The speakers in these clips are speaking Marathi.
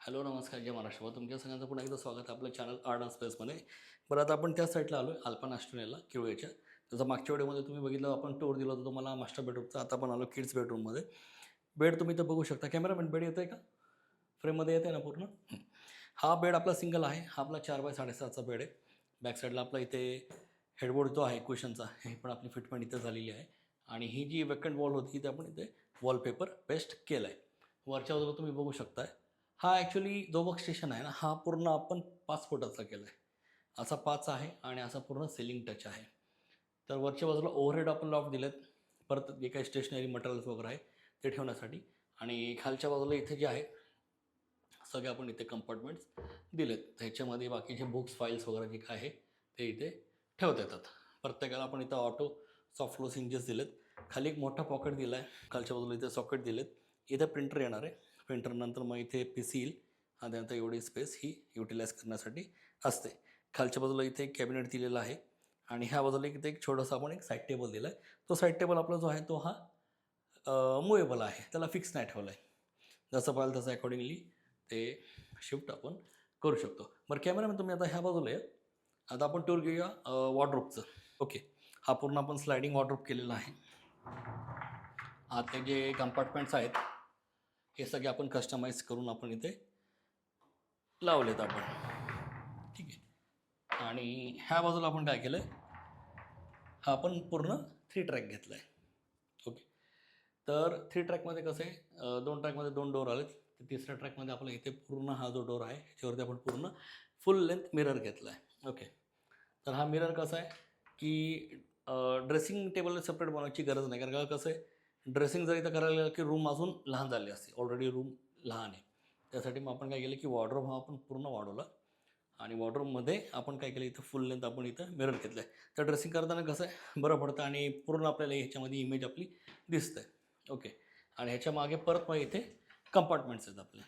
हॅलो नमस्कार जय महाराष्ट्र तुमच्या सगळ्यांचं पुन्हा एकदा स्वागत आहे आपलं चॅनल आर्ट अँड स्पेसमध्ये. बरं आता आपण त्या साईडला आलो आहे अल्पना ऑस्ट्रेलियाला किवळेच्या. त्याचा मागच्या व्हिडिओमध्ये तुम्ही बघितलं आपण टूर दिला होता तुम्हाला मास्टर बेडरूमचा. आता आपण आलो किड्स बेडरूममध्ये. बेड तुम्ही तर बघू शकता. कॅमेरामॅन बेड येतं आहे का फ्रेममध्ये येतं आहे ना पूर्ण. हा बेड आपला सिंगल आहे. हा आपला 4x7.5चा बेड आहे. बॅक साईडला आपला इथे हेडबोर्ड जो आहे क्वेश्चनचा हे पण आपली फिटमेंट इथं झालेली आहे. आणि ही जी वेकंट वॉल होती ती आपण इथे वॉलपेपर पेस्ट केलं आहे. वरच्या बाजूला तुम्ही बघू शकताय. हा ॲक्च्युली जो वर्क स्टेशन आहे ना हा पूर्ण आपण 5 फुटाचा केला आहे. असा 5 आहे आणि असा पूर्ण सिलिंग टच आहे. तर वरच्या बाजूला ओव्हरहेड आपण लॉफ्ट दिलेत. परत जे काही स्टेशनरी मटेरियल्स वगैरे आहे ते ठेवण्यासाठी. आणि खालच्या बाजूला इथे जे आहे सगळे आपण इथे कंपार्टमेंट्स दिलेत. ह्याच्यामध्ये बाकीचे बुक्स फाईल्स वगैरे जे काय आहे ते इथे ठेवता येतात. प्रत्येकाला आपण इथं ऑटो सॉफ्ट क्लोज हिंजेस दिलेत. खाली एक मोठा पॉकेट दिला आहे. खालच्या बाजूला इथे सॉकेट दिलेत. इथे प्रिंटर येणार आहे. प्रिंटरनंतर मग इथे PC येईल. आणि त्यानंतर एवढी स्पेस ही युटिलाइज करण्यासाठी असते. खालच्या बाजूला इथे एक कॅबिनेट दिलेला आहे. आणि ह्या बाजूला इथे एक छोटंसं आपण एक साईड टेबल दिला आहे. तो साईड टेबल आपला जो आहे तो हा मुवेबल आहे. त्याला फिक्स नाही ठेवला आहे. जसं पाहिलं तसं अकॉर्डिंगली ते शिफ्ट आपण करू शकतो. बरं कॅमेरामॅन तुम्ही आता ह्या बाजूला आहे. आता आपण टूर घेऊया वॉर्डरोबचं. ओके, हा पूर्ण आपण स्लायडिंग वॉर्डरोब केलेला आहे. आतले जे कंपार्टमेंट्स आहेत हे सगळे आपण कस्टमाइज करून आपण इथे लावलेत आपण. ठीक आहे. आणि ह्या बाजूला आपण काय केलं आहे हा आपण पूर्ण 3 ट्रॅक घेतला आहे. ओके, तर 3 ट्रॅकमध्ये कसं आहे 2 ट्रॅकमध्ये 2 डोर आलेत. तर तिसऱ्या ट्रॅकमध्ये आपला इथे पूर्ण हा जो डोर आहे ह्याच्यावरती आपण पूर्ण फुल लेंथ मिरर घेतला आहे. ओके, तर हा मिरर कसा आहे की ड्रेसिंग टेबल सेपरेट बनवायची गरज नाही. कारण का कसं आहे ड्रेसिंग जर इथं करायला गेलं की रूम अजून लहान झाली असते. ऑलरेडी रूम लहान आहे. त्यासाठी मग आपण काय केलं की वॉर्डरोब हा आपण पूर्ण वाढवला. आणि वॉर्डरोबमध्ये आपण काय केलं इथं फुल लेंथ आपण इथं मिरर घेतलं आहे. तर ड्रेसिंग करताना कसं आहे बरं पडतं आणि पूर्ण आपल्याला ह्याच्यामध्ये इमेज आपली दिसते. ओके, आणि ह्याच्या मागे परत मग इथे कंपार्टमेंट्स आहेत आपले.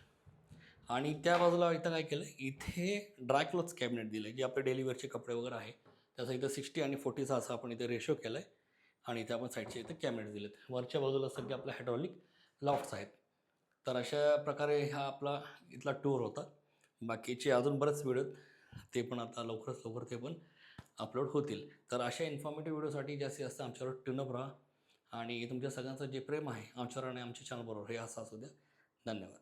आणि त्या बाजूला इथं काय केलं इथे ड्राय क्लोथ्स कॅबिनेट दिलं आहे. जे आपले डेलीवेअरचे कपडे वगैरे आहे त्याचा इथं 60 आणि 40चा असा आपण इथे रेशो केला आहे. आणि इथे आपण साईडचे इथे कॅबिनेट दिलेत. वरच्या बाजूला सगळे आपले हायड्रॉलिक लॉफ्ट्स आहेत. तर अशा प्रकारे हा आपला इथला टूर होता. बाकीचे अजून बरेच व्हिडिओ ते पण आता लवकरच लवकर ते पण अपलोड होतील. तर अशा इन्फॉर्मेटिव्ह व्हिडिओसाठी जास्तीत जास्त आमच्यावर ट्यून अप राहा. आणि तुमच्या सगळ्यांचं जे प्रेम आहे आमच्यावर आणि आमच्या चॅनलबरोबर हे असं असू द्या. धन्यवाद.